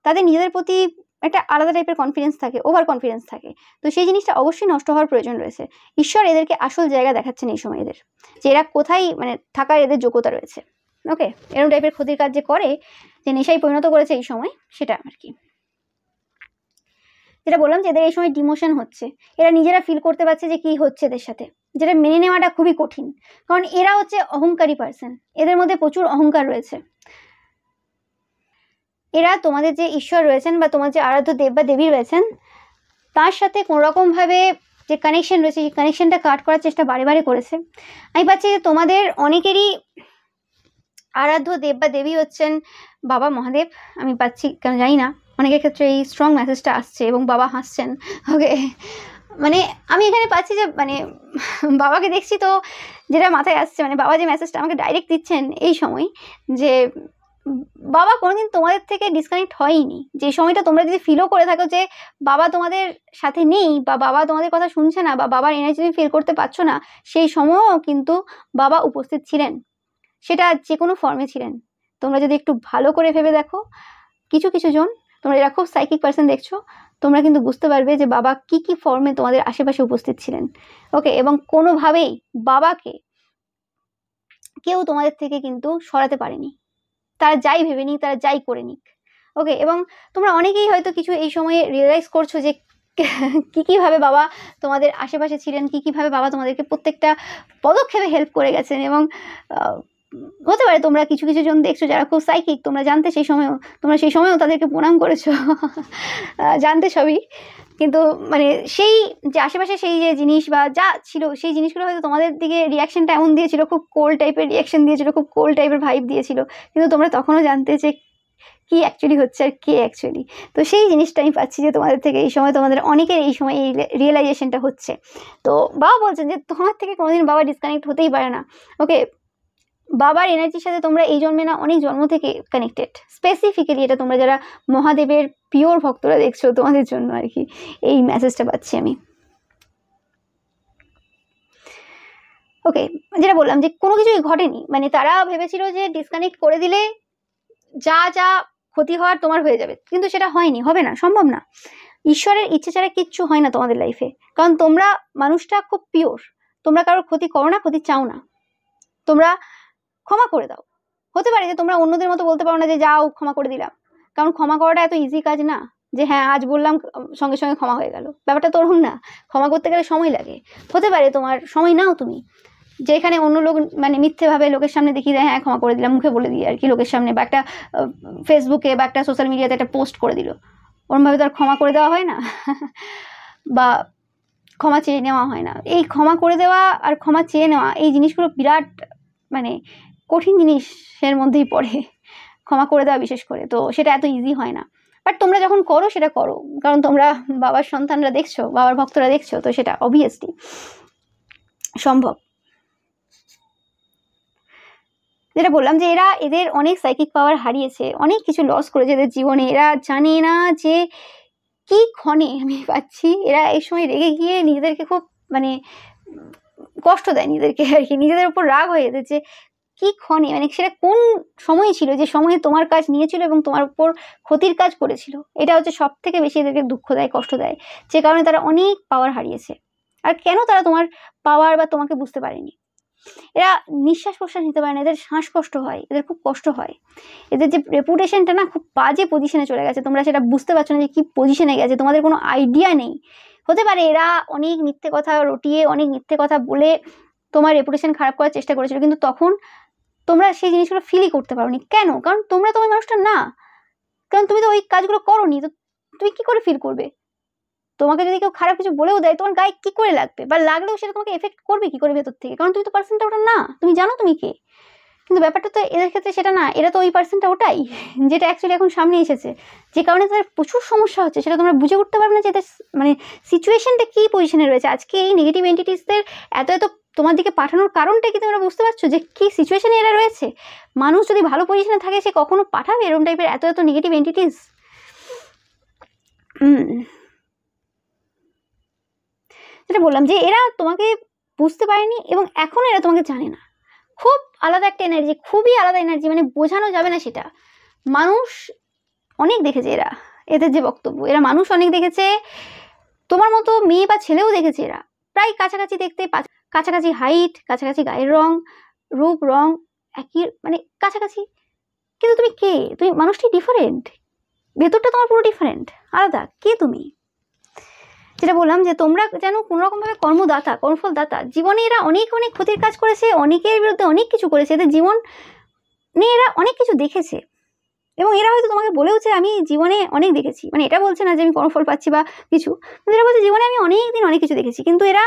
তাদের নিজেদের প্রতি একটা আলাদা টাইপের কনফিডেন্স থাকে, ওভার কনফিডেন্স থাকে, তো সেই জিনিসটা অবশ্যই নষ্ট হওয়ার প্রয়োজন রয়েছে। ঈশ্বর এদেরকে আসল জায়গা দেখাচ্ছেন এই সময় এদের, যে এরা কোথায় মানে থাকার এদের যোগ্যতা রয়েছে। ওকে, এরকম টাইপের ক্ষতির কাজ যে করে, যে নেশায় পরিণত করেছে এই সময়, সেটা আর কি যেটা বললাম যে এদের এই সময় ডিমোশন হচ্ছে, এরা নিজেরা ফিল করতে পারছে যে কি হচ্ছে এদের সাথে, যেটা মেনে নেওয়াটা খুবই কঠিন, কারণ এরা হচ্ছে অহংকারী পার্সন, এদের মধ্যে প্রচুর অহংকার রয়েছে। এরা তোমাদের যে ঈশ্বর রয়েছেন বা তোমার যে আরাধ্য দেব বা দেবী রয়েছেন তার সাথে কোনোরকমভাবে যে কানেকশন রয়েছে সেই কানেকশনটা কাট করার চেষ্টা বারে বারে করেছে। আমি পাচ্ছি যে তোমাদের অনেকেরই আরাধ্য দেব বা দেবী হচ্ছেন বাবা মহাদেব, আমি পাচ্ছি, কেন জানি না, অনেকের ক্ষেত্রে এই স্ট্রং মেসেজটা আসছে, এবং বাবা হাসছেন। ওকে, মানে আমি এখানে পাচ্ছি যে মানে বাবাকে দেখছি, তো যেটা মাথায় আসছে মানে বাবা যে মেসেজটা আমাকে ডাইরেক্ট দিচ্ছেন এই সময়, যে বাবা কোনোদিন তোমাদের থেকে ডিসকানেক্ট হয়নি, যে সময়টা তোমরা যদি ফিলও করে থাকো যে বাবা তোমাদের সাথে নেই বা বাবা তোমাদের কথা শুনছে না বা বাবার এনার্জি তুমি ফিল করতে পারছো না, সেই সময়ও কিন্তু বাবা উপস্থিত ছিলেন, সেটা যে কোনো ফর্মে ছিলেন। তোমরা যদি একটু ভালো করে ভেবে দেখো, কিছু জন তোমরা যারা খুব সাইকিক পার্সন দেখছো, তোমরা কিন্তু বুঝতে পারবে যে বাবা কি কি ফর্মে তোমাদের আশেপাশে উপস্থিত ছিলেন। ওকে, এবং কোনোভাবেই বাবাকে কেউ তোমাদের থেকে কিন্তু সরাতে পারেনি, তারা যাই ভেবে নিক, তারা যাই করে নিক। ওকে, এবং তোমরা অনেকেই হয়তো কিছু এই সময়ে রিয়েলাইজ করছো যে কীভাবে বাবা তোমাদের আশেপাশে ছিলেন, কীভাবে বাবা তোমাদেরকে প্রত্যেকটা পদক্ষেপে হেল্প করে গেছেন। এবং হতে পারে তোমরা কিছু কিছু জন দেখছো যারা খুব সাইকিক, তোমরা জানতে তোমরা সেই সময়ও তাদেরকে প্রণাম করেছো জানতে সবই, কিন্তু মানে সেই যে আশেপাশে সেই যে জিনিস বা যা ছিল সেই জিনিসগুলো হয়তো তোমাদের দিকে রিয়াকশনটা এমন দিয়েছিল, খুব কোল্ড টাইপের রিয়াকশন দিয়েছিল, খুব কোল্ড টাইপের ভাইব দিয়েছিল, কিন্তু তোমরা তখনও জানতে যে কি অ্যাকচুয়ালি হচ্ছে আর কে অ্যাকচুয়ালি। তো সেই জিনিসটা আমি পাচ্ছি যে তোমাদের থেকে এই সময়, তোমাদের অনেকের এই সময় এই রিয়েলাইজেশনটা হচ্ছে। তো বাবা বলছেন যে তোমার থেকে কোনোদিন বাবা ডিসকানেক্ট হতেই পারে না। ওকে, বাবার এনার্জির সাথে তোমরা এই জন্মে না অনেক জন্ম থেকে কানেক্টেড। স্পেসিফিক্যালি এটা তোমরা যারা মহাদেবের পিওর ভক্তরা দেখছো তোমাদের জন্য আর কি এই মেসেজটা পাচ্ছি আমি। ওকে, যেটা বললাম যে কোনো কিছুই ঘটেনি, মানে তারা ভেবেছিল যে ডিসকানেক্ট করে দিলে যা যা ক্ষতি হওয়ার তোমার হয়ে যাবে, কিন্তু সেটা হয়নি, হবে না, সম্ভব না। ঈশ্বরের ইচ্ছে ছাড়া কিচ্ছু হয় না তোমাদের লাইফে, কারণ তোমরা মানুষটা খুব পিওর, তোমরা কারোর ক্ষতি করো না, ক্ষতি চাও না, তোমরা ক্ষমা করে দাও। হতে পারে যে তোমরা অন্যদের মতো বলতে পারো না যে যাও ক্ষমা করে দিলাম, কারণ ক্ষমা করাটা এত ইজি কাজ না যে হ্যাঁ আজ বললাম সঙ্গে সঙ্গে ক্ষমা হয়ে গেল, ব্যাপারটা তো ওরকম না। ক্ষমা করতে গেলে সময় লাগে। হতে পারে তোমার সময় নাও তুমি, যেখানে অন্য লোক মানে মিথ্যেভাবে লোকের সামনে দেখিয়ে দেয় হ্যাঁ ক্ষমা করে দিলাম, মুখে বলে দিয়ে আর কি লোকের সামনে, বা একটা ফেসবুকে বা একটা সোশ্যাল মিডিয়াতে একটা পোস্ট করে দিল, ওরমভাবে তো আর ক্ষমা করে দেওয়া হয় না বা ক্ষমা চেয়ে নেওয়া হয় না। এই ক্ষমা করে দেওয়া আর ক্ষমা চেয়ে নেওয়া এই জিনিসগুলো বিরাট মানে কঠিন জিনিসের মধ্যেই পড়ে, ক্ষমা করে দেওয়া বিশেষ করে। তো সেটা এত ইজি হয় না, বাট তোমরা যখন করো সেটা করো, কারণ তোমরা বাবার সন্তানরা দেখছো, বাবার ভক্তরা দেখছো, তো সেটা অবভিয়াসলি সম্ভব। যেটা বললাম যে এদের অনেক সাইকিক পাওয়ার হারিয়েছে, অনেক কিছু লস করেছে এদের জীবনে। এরা জানে না যে কি ক্ষণে আমি পাচ্ছি, এরা এই সময় রেগে গিয়ে নিজেদেরকে খুব মানে কষ্ট দেয় নিজেদেরকে আর কি, নিজেদের উপর রাগ হয়ে যেতে যে কি ক্ষণে, মানে সেটা কোন সময় ছিল যে সময়ে তোমার কাজ নিয়েছিল এবং তোমার উপর ক্ষতির কাজ করেছিল। এটা হচ্ছে সব থেকে বেশি এদেরকে দুঃখ দেয়, কষ্ট দেয়, যে কারণে তারা অনেক পাওয়ার হারিয়েছে। আর কেন তারা তোমার পাওয়ার বা তোমাকে বুঝতে পারেনি, এরা নিঃশ্বাস প্রশ্বাস নিতে পারে না, এদের শ্বাসকষ্ট হয়, এদের খুব কষ্ট হয়, এদের যে রেপুটেশনটা না খুব বাজে পজিশনে চলে গেছে, তোমরা সেটা বুঝতে পারছো না যে কি পজিশনে গেছে, তোমাদের কোনো আইডিয়া নেই। হতে পারে এরা অনেক মিথ্যে কথা রটিয়ে, অনেক মিথ্যে কথা বলে তোমার রেপুটেশন খারাপ করার চেষ্টা করেছিল, কিন্তু তখন তোমরা সেই জিনিসগুলো ফিলই করতে পারোনি। কেন? কারণ তোমরা তো ওই মানুষটা না, কারণ তুমি তো ওই কাজগুলো করোনি, তো তুমি কি করে ফিল করবে? তোমাকে যদি কেউ খারাপ কিছু বলেও দেয় তোমার গায়ে কি করে লাগবে, বা লাগলেও সেটা তোমাকে এফেক্ট করবে কি করে ভেতর থেকে, কারণ তুমি তো পার্সনটা ওটা না, তুমি জানো তুমি কে। কিন্তু ব্যাপারটা তো এদের ক্ষেত্রে সেটা না, এরা তো ওই পার্সনটা ওটাই যেটা অ্যাকচুয়ালি এখন সামনে এসেছে, যে কারণে তাদের প্রচুর সমস্যা হচ্ছে। সেটা তোমরা বুঝে উঠতে পারবে না যে এদের মানে সিচুয়েশনটা কী পজিশনে রয়েছে। আজকে এই নেগেটিভ এন্টিটিসদের এত এত তোমার দিকে পাঠানোর কারণটা কি তোমরা বুঝতে পারছো যে কী সিচুয়েশনে এরা রয়েছে? মানুষ যদি ভালো পজিশনে থাকে সে কখনো পাঠাবে এরকম টাইপের এত এত নেগেটিভ এন্টিটিস? যেটা বললাম যে এরা তোমাকে বুঝতে পারেনি এবং এখনো এরা তোমাকে জানে না। খুব আলাদা একটা এনার্জি, খুবই আলাদা এনার্জি, মানে বোঝানো যাবে না সেটা। মানুষ অনেক দেখেছে এরা, এদের যে বক্তব্য, এরা মানুষ অনেক দেখেছে, তোমার মতো মেয়ে বা ছেলেও দেখেছে। এরা প্রায় কাছাকাছি দেখতে, কাছাকাছি হাইট, কাছাকাছি গায়ের রং, রূপ রং একই, মানে কাছাকাছি, কিন্তু তুমি কে? তুমি মানুষটি ডিফারেন্ট, ভেতরটা তোমার পুরো ডিফারেন্ট, আলাদা। কে তুমি? যেটা বললাম যে তোমরা যেন কোনোরকমভাবে কর্মদাতা, কর্মফলদাতা। জীবনে এরা অনেক অনেক ক্ষতির কাজ করেছে, অনেকের বিরুদ্ধে অনেক কিছু করেছে, এদের জীবনে এরা অনেক কিছু দেখেছে, এবং এরা হয়তো তোমাকে বলেওছে আমি জীবনে অনেক দেখেছি, মানে এটা বলছে না যে আমি কর্মফল পাচ্ছি বা কিছু, কিন্তু এরা বলছে জীবনে আমি অনেক দিন অনেক কিছু দেখেছি। কিন্তু এরা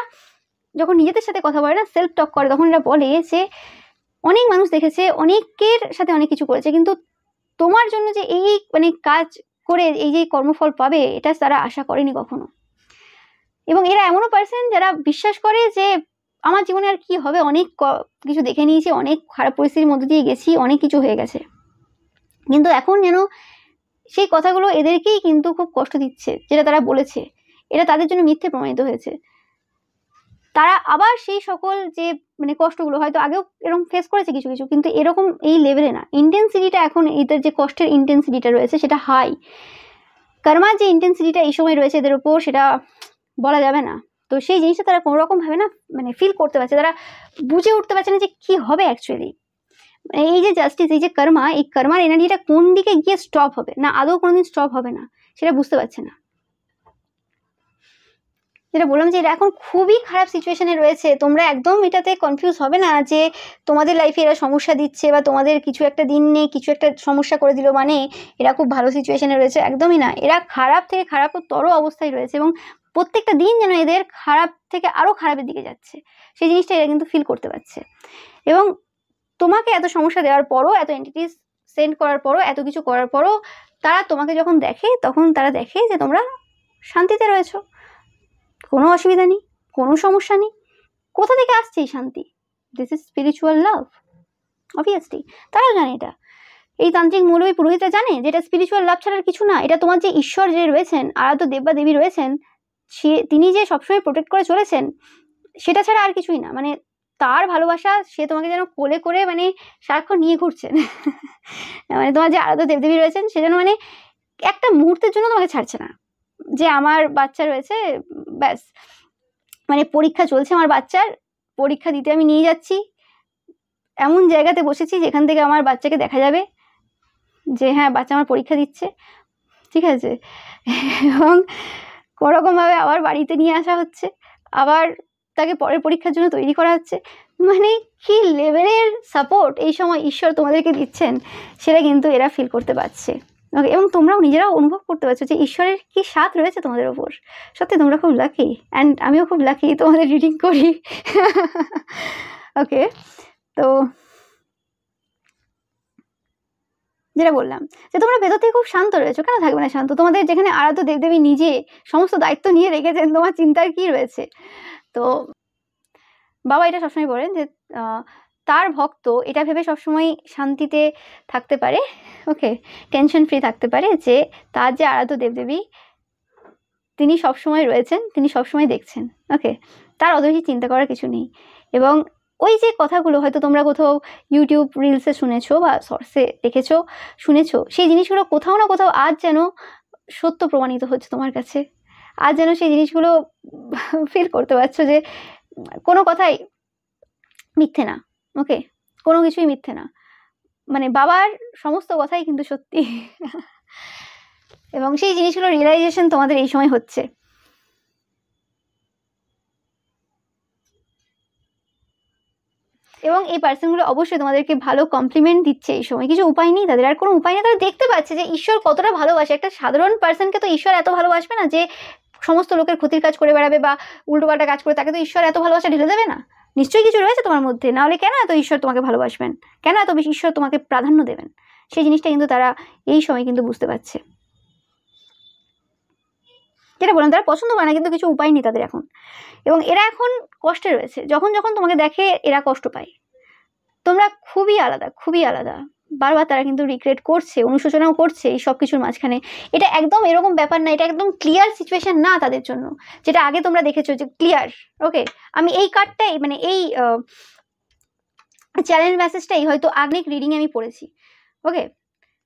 যখন নিজেদের সাথে কথা বলে না, সেলফ টক করে, তখন এরা বলে যে অনেক মানুষ দেখেছে, অনেকের সাথে অনেক কিছু করেছে, কিন্তু তোমার জন্য যে এই মানে কাজ করে এই যে কর্মফল পাবে এটা তারা আশা করেনি কখনো। এবং এরা এমনও পার্সন যারা বিশ্বাস করে যে আমার জীবনে আর কি হবে, অনেক কিছু দেখে নিয়েছি, অনেক খারাপ পরিস্থিতির মধ্যে দিয়ে গেছি, অনেক কিছু হয়ে গেছে, কিন্তু এখন যেন সেই কথাগুলো এদেরকেই কিন্তু খুব কষ্ট দিচ্ছে, যেটা তারা বলেছে এটা তাদের জন্য মিথ্যে প্রমাণিত হয়েছে। তারা আবার সেই সকল যে মানে কষ্টগুলো হয়তো আগেও এরকম ফেস করেছে কিছু কিছু, কিন্তু এরকম এই লেভেলে না। ইন্টেন্সিটিটা এখন এদের যে কষ্টের ইন্টেন্সিটিটা রয়েছে সেটা হাই, কর্মার যে ইন্টেন্সিটিটা এই সময় রয়েছে এদের উপর সেটা বলা যাবে না। তো সেই জিনিসটা তারা কোনো রকম ভাবে না মানে ফিল করতে পারছে, তারা বুঝে উঠতে পারছে না যে কি হবে অ্যাকচুয়ালি। এই যে জাস্টিস, এই যে কর্মা, এই কর্মার এনার্জিটা কোন দিকে গিয়ে স্টপ হবে, না আদৌ কোনোদিন স্টপ হবে না, সেটা বুঝতে পারছে না। যেটা বললাম যে এটা এখন খুবই খারাপ সিচুয়েশনে রয়েছে। তোমরা একদম এটাতে কনফিউজ হবে না যে তোমাদের লাইফে এরা সমস্যা দিচ্ছে বা তোমাদের কিছু একটা দিন নেই কিছু একটা সমস্যা করে দিল মানে এরা খুব ভালো সিচুয়েশনে রয়েছে, একদমই না। এরা খারাপ থেকে খারাপতর অবস্থায় রয়েছে এবং প্রত্যেকটা দিন যেন এদের খারাপ থেকে আরও খারাপের দিকে যাচ্ছে, সেই জিনিসটা এরা কিন্তু ফিল করতে পারছে। এবং তোমাকে এত সমস্যা দেওয়ার পরও, এত এন্টিটিস সেন্ড করার পরও, এত কিছু করার পরও তারা তোমাকে যখন দেখে তখন তারা দেখে যে তোমরা শান্তিতে রয়েছো, কোনো অসুবিধা নেই, কোনো সমস্যা নেই। কোথা থেকে আসছে এই শান্তি? This is spiritual love. Obviously তারাও জানে এটা, এই তান্ত্রিক মৌলবী পুরোহিতরা জানে যে এটা স্পিরিচুয়াল লাভ ছাড়ার কিছু না। এটা তোমার যে ঈশ্বর যে রয়েছেন, আরাধ্য দেব বা দেবী রয়েছেন, তিনি যে সবসময় প্রোটেক্ট করে চলেছেন সেটা ছাড়া আর কিছুই না। মানে তার ভালোবাসা, সে তোমাকে যেন কোলে করে মানে সারাক্ষণ নিয়ে ঘুরছেন মানে তোমার যে আরাধ্য দেবদেবী রয়েছেন সে যেন মানে একটা মুহূর্তের জন্য তোমাকে ছাড়ছে না, যে আমার বাচ্চা রয়েছে ব্যাস, মানে পরীক্ষা চলছে আমার বাচ্চার, পরীক্ষা দিতে আমি নিয়ে যাচ্ছি, এমন জায়গাতে বসেছি যেখান থেকে আমার বাচ্চাকে দেখা যাবে যে হ্যাঁ বাচ্চা আমার পরীক্ষা দিচ্ছে, ঠিক আছে, এবং কোনোরকমভাবে আবার বাড়িতে নিয়ে আসা হচ্ছে, আবার তাকে পরের পরীক্ষার জন্য তৈরি করা হচ্ছে। মানে কি লেভেলের সাপোর্ট এই সময় ঈশ্বর তোমাদেরকে দিচ্ছেন সেটা কিন্তু এরা ফিল করতে পারছে। ওকে, এবং তোমরাও নিজেরাও অনুভব করতে পারছো যে ঈশ্বরের কি স্বাদ রয়েছে তোমাদের ওপর। সত্যি তোমরা খুব লাকি, অ্যান্ড আমিও খুব লাকি তোমাদের রিডিং করি। ওকে, তো যেটা বললাম যে তোমরা ভেতর থেকে খুব শান্ত রয়েছো, কেন থাকবে না শান্ত? তোমাদের যেখানে আরাধ্য দেবদেবী নিজে সমস্ত দায়িত্ব নিয়ে রেখেছেন, তোমার চিন্তার কি রয়েছে? তো বাবা এটা সবসময় বলেন যে তার ভক্ত এটা ভেবে সবসময় শান্তিতে থাকতে পারে, ওকে, টেনশন ফ্রি থাকতে পারে যে তার যে আরাধ্য দেবদেবী তিনি সবসময় রয়েছেন, তিনি সবসময় দেখছেন, ওকে, তার অত বেশি চিন্তা করার কিছু নেই। এবং ওই যে কথাগুলো হয়তো তোমরা কোথাও ইউটিউব রিলসে শুনেছো বা শর্টসে দেখেছো শুনেছো, সেই জিনিসগুলো কোথাও না কোথাও আজ যেন সত্য প্রমাণিত হচ্ছে তোমার কাছে। আজ যেন সেই জিনিসগুলো ফিল করতে পারছো যে কোনো কথাই মিথ্যে না, ওকে, কোনো কিছুই মিথ্যে না, মানে বাবার সমস্ত কথাই কিন্তু সত্যি। এবং সেই জিনিসগুলো রিয়েলাইজেশন তোমাদের এই সময় হচ্ছে। এবং এই পার্সনগুলো অবশ্যই তোমাদেরকে ভালো কমপ্লিমেন্ট দিচ্ছে এই সময়, কিছু উপায় নেই তাদের, আর কোনো উপায় নেই, তারা দেখতে পাচ্ছে যে ঈশ্বর কতটা ভালোবাসে। একটা সাধারণ পার্সনকে তো ঈশ্বর এত ভালোবাসবে না যে সমস্ত লোকের ক্ষতির কাজ করে বেড়াবে বা উল্টোপাল্টা কাজ করে, তাকে তো ঈশ্বর এত ভালোবাসা ঢেলে দেবে না। নিশ্চয়ই কিছু রয়েছে তোমার মধ্যে, নাহলে কেন এত ঈশ্বর তোমাকে ভালোবাসবেন, কেন এত বেশি ঈশ্বর তোমাকে প্রাধান্য দেবেন? সেই জিনিসটা কিন্তু তারা এই সময় কিন্তু বুঝতে পারছে। যেটা বললাম, তারা পছন্দ করে না কিন্তু কিছু উপায় নেই তাদের এখন। এবং এরা এখন কষ্টে রয়েছে, যখন যখন তোমাকে দেখে এরা কষ্ট পায়। তোমরা খুবই আলাদা, খুবই আলাদা। বারবার তারা কিন্তু রিগ্রেট করছে, অনুশোচনাও করছে এই সব কিছুর মাঝখানে। এটা একদম এরকম ব্যাপার না, এটা একদম ক্লিয়ার সিচুয়েশন না তাদের জন্য, যেটা আগে তোমরা দেখেছো যে ক্লিয়ার। ওকে, আমি এই কার্ডটাই মানে এই চ্যালেঞ্জ মেসেজটাই হয়তো আগের রিডিংয়ে আমি পড়েছি, ওকে,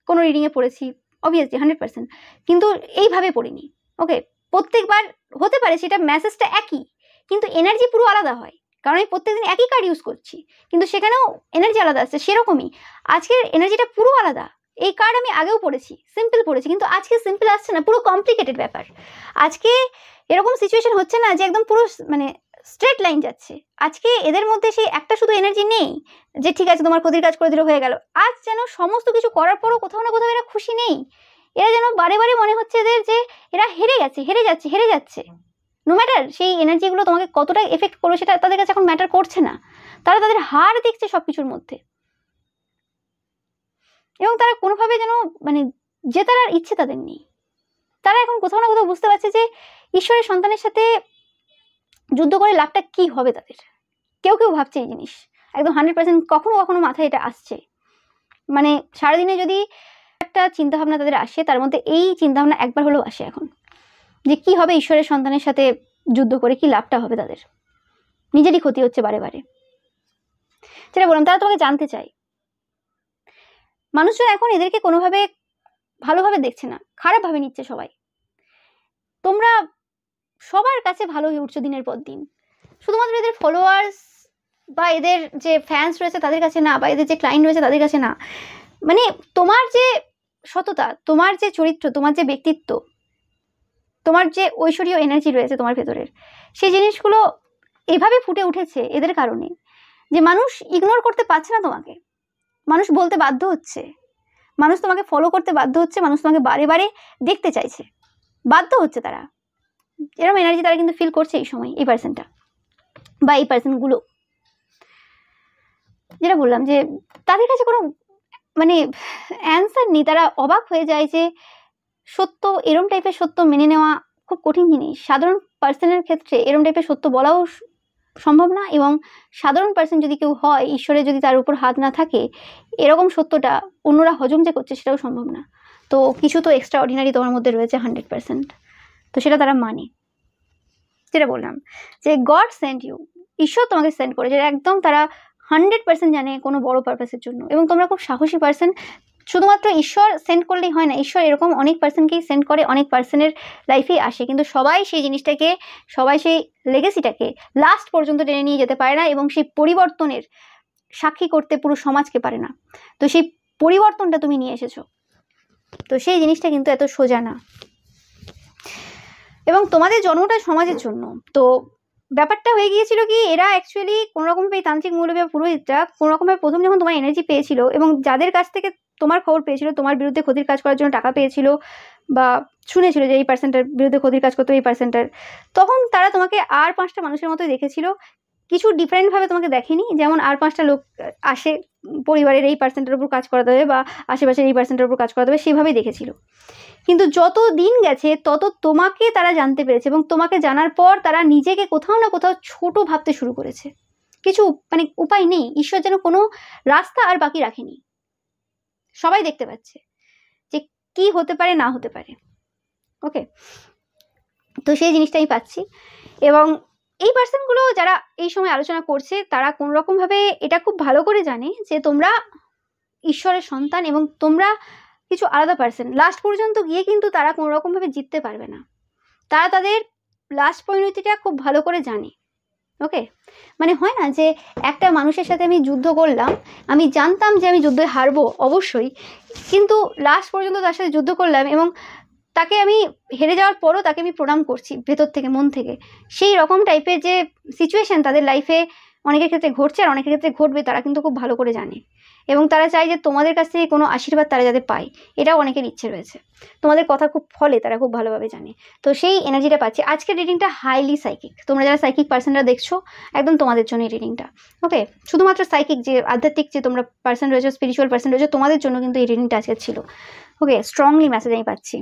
কোনো রিডিংয়ে পড়েছি অবভিয়াসলি 100%, কিন্তু এইভাবে পড়িনি। ওকে, প্রত্যেকবার হতে পারে সেটা মেসেজটা একই কিন্তু এনার্জি পুরো আলাদা হয়, কারণ আমি প্রত্যেকদিন একই কার্ড ইউজ করছি কিন্তু সেখানেও এনার্জি আলাদা আসছে। সেরকমই আজকের এনার্জিটা পুরো আলাদা। এই কার্ড আমি আগেও পড়েছি, সিম্পল পড়েছি, কিন্তু আজকে সিম্পল আসছে না, পুরো কমপ্লিকেটেড ব্যাপার। আজকে এরকম সিচুয়েশন হচ্ছে না যে একদম পুরো মানে স্ট্রেট লাইন যাচ্ছে। আজকে এদের মধ্যে সেই একটা শুধু এনার্জি নেই যে ঠিক আছে তোমার ক্ষতির কাজ করে দিলে হয়ে গেল। আজ যেন সমস্ত কিছু করার পরও কোথাও না কোথাও এরা খুশি নেই। এরা যেন বারে বারে মনে হচ্ছে এদের যে এরা হেরে গেছে, হেরে যাচ্ছে, হেরে যাচ্ছে। নো ম্যাটার সেই এনার্জিগুলো তোমাকে কতটা এফেক্ট করবে সেটা তাদের কাছে এখন ম্যাটার করছে না। তারা তাদের হার দেখছে সব কিছুর মধ্যে, এবং তারা কোনোভাবে যেন মানে জেতার আর ইচ্ছে তাদের নেই। তারা এখন কোথাও না কোথাও বুঝতে পারছে যে ঈশ্বরের সন্তানের সাথে যুদ্ধ করে লাভটা কি হবে তাদের। কেউ কেউ ভাবছে এই জিনিস একদম 100%, কখনো কখনো মাথায় এটা আসছে। মানে সারাদিনে যদি একটা চিন্তাভাবনা তাদের আসে, তার মধ্যে এই চিন্তাভাবনা একবার হলেও আসে এখন, যে কি হবে ঈশ্বরের সন্তানের সাথে যুদ্ধ করে, কি লাভটা হবে তাদের। নিজেরই ক্ষতি হচ্ছে বারে বারে। যেটা বললাম, তারা তোমাকে জানতে চায়। মানুষজন এখন এদেরকে কোনোভাবে ভালোভাবে দেখছে না, খারাপভাবে নিচ্ছে সবাই। তোমরা সবার কাছে ভালো হয়ে উঠছো দিনের পর দিন, শুধুমাত্র এদের ফলোয়ার্স বা এদের যে ফ্যান্স রয়েছে তাদের কাছে না, বা এদের যে ক্লায়েন্ট রয়েছে তাদের কাছে না, মানে তোমার যে সততা, তোমার যে চরিত্র, তোমার যে ব্যক্তিত্ব, তোমার যে ঐশ্বরীয় এনার্জি রয়েছে তোমার ভেতরের, সেই জিনিসগুলো এভাবে ফুটে উঠেছে এদের কারণে যে মানুষ ইগনোর করতে পারছে না তোমাকে, মানুষ বলতে বাধ্য হচ্ছে, মানুষ তোমাকে ফলো করতে বাধ্য হচ্ছে, মানুষ তোমাকে বারে বারে দেখতে চাইছে, বাধ্য হচ্ছে তারা। এরকম এনার্জি তারা কিন্তু ফিল করছে এই সময়, এই পার্সনটা বা এই পার্সনগুলো। যেটা বললাম যে তাদের কাছে কোনো মানে অ্যান্সার নেই, তারা অবাক হয়ে যায় যে সত্য, এরম টাইপের সত্য মেনে নেওয়া খুব কঠিন জিনিস। সাধারণ পার্সনের ক্ষেত্রে এরম টাইপের সত্য বলাও সম্ভব না, এবং সাধারণ পার্সন যদি কেউ হয়, ঈশ্বরের যদি তার উপর হাত না থাকে, এরকম সত্যটা অন্যরা হজম যে করছে সেটাও সম্ভব না। তো কিছু তো এক্সট্রা অর্ডিনারি তোমার মধ্যে রয়েছে 100%, তো সেটা তারা মানে। যেটা বললাম যে গড সেন্ড ইউ, ঈশ্বর তোমাকে সেন্ড করেছে, একদম তারা 100% জানে কোনো বড় পারপাসের জন্য, এবং তোমরা খুব সাহসী পার্সন। শুধুমাত্র ঈশ্বর সেন্ড করলেই হয় না, ঈশ্বর এরকম অনেক পার্সনকেই সেন্ড করে, অনেক পার্সনের লাইফেই আসে, কিন্তু সবাই সেই জিনিসটাকে, সবাই সেই লেগেসিটাকে লাস্ট পর্যন্ত টেনে নিয়ে যেতে পারে না, এবং সেই পরিবর্তনের সাক্ষী করতে পুরো সমাজকে পারে না। তো সেই পরিবর্তনটা তুমি নিয়ে এসেছো, তো সেই জিনিসটা কিন্তু এত সোজা না, এবং তোমাদের জন্মটা সমাজের জন্য। তো ব্যাপারটা হয়ে গিয়েছিল কি, এরা অ্যাকচুয়ালি কোনোরকমভাবে এই তান্ত্রিক মৌলবী বা পুরোহিতরা কোনোরকমভাবে প্রথম যখন তোমার এনার্জি পেয়েছিল, এবং যাদের কাছ থেকে তোমার খবর পেয়েছিল, তোমার বিরুদ্ধে ক্ষতির কাজ করার জন্য টাকা পেয়েছিল, বা শুনেছিল যে এই পার্সেন্টার বিরুদ্ধে ক্ষতির কাজ করতো এই পার্সেন্টার, তখন তারা তোমাকে আর 5টা মানুষের মতোই দেখেছিল, কিছু ডিফারেন্টভাবে তোমাকে দেখেনি। যেমন আর 5টা লোক আসে পরিবারের এই পার্সেন্টের উপর কাজ করাতে হবে, বা আশেপাশের এই পার্সেন্টের উপর কাজ করাতে হবে, সেভাবেই দেখেছিল। কিন্তু যত দিন গেছে তত তোমাকে তারা জানতে পেরেছে, এবং তোমাকে জানার পর তারা নিজেকে কোথাও না কোথাও ছোট ভাবতে শুরু করেছে। কিছু মানে উপায় নেই, ঈশ্বর যেন কোনো রাস্তা আর বাকি রাখেনি, সবাই দেখতে পাচ্ছে যে কি হতে পারে না হতে পারে। ওকে, তো সেই জিনিসটা আমি পাচ্ছি, এবং এই পার্সনগুলো যারা এই সময় আলোচনা করছে তারা কোনোরকমভাবে এটা খুব ভালো করে জানে যে তোমরা ঈশ্বরের সন্তান, এবং তোমরা কিছু আলাদা পার্সন। লাস্ট পর্যন্ত গিয়ে কিন্তু তারা কোনোরকমভাবে জিততে পারবে না, তারা তাদের লাস্ট পরিণতিটা খুব ভালো করে জানে। ওকে, মানে হয় না যে একটা মানুষের সাথে আমি যুদ্ধ করলাম, আমি জানতাম যে আমি যুদ্ধে হারবো অবশ্যই, কিন্তু লাস্ট পর্যন্ত তার সাথে যুদ্ধ করলাম, এবং তাকে আমি হেরে যাওয়ার পরও তাকে আমি প্রণাম করছি ভেতর থেকে, মন থেকে। সেই রকম টাইপের যে সিচুয়েশন তাদের লাইফে অনেকের ক্ষেত্রে ঘটছে আর অনেকের ক্ষেত্রে ঘটবে, তারা কিন্তু খুব ভালো করে জানে, এবং তারা চায় যে তোমাদের কাছ থেকে কোনো আশীর্বাদ তারা যাতে পায়, এটাও অনেকের ইচ্ছে রয়েছে। তোমাদের কথা খুব ফলে তারা খুব ভালোভাবে জানে, তো সেই এনার্জিটা পাচ্ছে। আজকের রিডিংটা হাইলি সাইকিক, তোমরা যারা সাইকিক পার্সনরা দেখছো একদম তোমাদের জন্য এই রিডিংটা। ওকে, শুধুমাত্র সাইকিক যে আধ্যাত্মিক যে তোমরা পার্সন রয়েছে, স্পিরিচুয়াল পার্সন রয়েছে, তোমাদের জন্য কিন্তু এই রিডিংটা আজকে ছিল। ওকে, স্ট্রংলি মেসেজ আমি পাচ্ছি।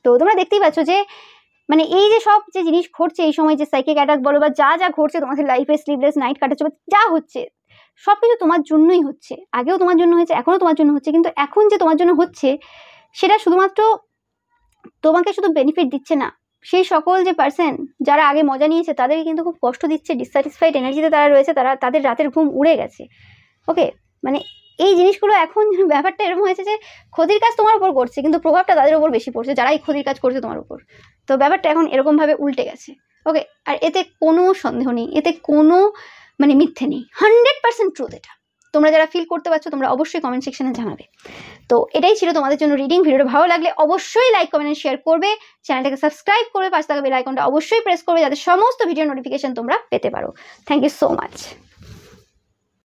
তো তোমরা দেখতেই পাচ্ছ যে মানে এই যে সব যে জিনিস ঘটছে এই সময়, যে সাইকিক অ্যাটাক বলো বা যা যা ঘটছে তোমাদের লাইফে, স্লিভলেস নাইট কাটাচ্ছে বা যা হচ্ছে, সব কিছু তোমার জন্যই হচ্ছে। আগেও তোমার জন্য হয়েছে, এখনও তোমার জন্য হচ্ছে, কিন্তু এখন যে তোমার জন্য হচ্ছে সেটা শুধুমাত্র তোমাকে শুধু বেনিফিট দিচ্ছে না, সেই সকল যে পার্সন যারা আগে মজা নিয়েছে তাদেরকে কিন্তু খুব কষ্ট দিচ্ছে, ডিসস্যাটিসফাইড এনার্জিতে তারা রয়েছে, তাদের রাতের ঘুম উড়ে গেছে। ওকে, মানে এই জিনিসগুলো এখন ব্যাপারটা এরকম হয়েছে যে ক্ষতির কাজ তোমার উপর করছে, কিন্তু প্রভাবটা তাদের উপর বেশি পড়ছে যারা এই ক্ষতির কাজ করছে তোমার উপর। তো ব্যাপারটা এখন এরকমভাবে উল্টে গেছে। ওকে, আর এতে কোনো সন্দেহ নেই, এতে কোনো মানে মিথ্যে নেই, 100% ট্রুথ এটা। তোমরা যারা ফিল করতে পারছো তোমরা অবশ্যই কমেন্ট সেকশনে জানাবে। তো এটাই ছিল তোমাদের জন্য রিডিং। ভিডিওটা ভালো লাগলে অবশ্যই লাইক, কমেন্ট, শেয়ার করবে, চ্যানেলটাকে সাবস্ক্রাইব করবে, পাশে থাকা বেল আইকনটা অবশ্যই প্রেস করবে যাতে সমস্ত ভিডিও নোটিফিকেশন তোমরা পেতে পারো। Thank you so much.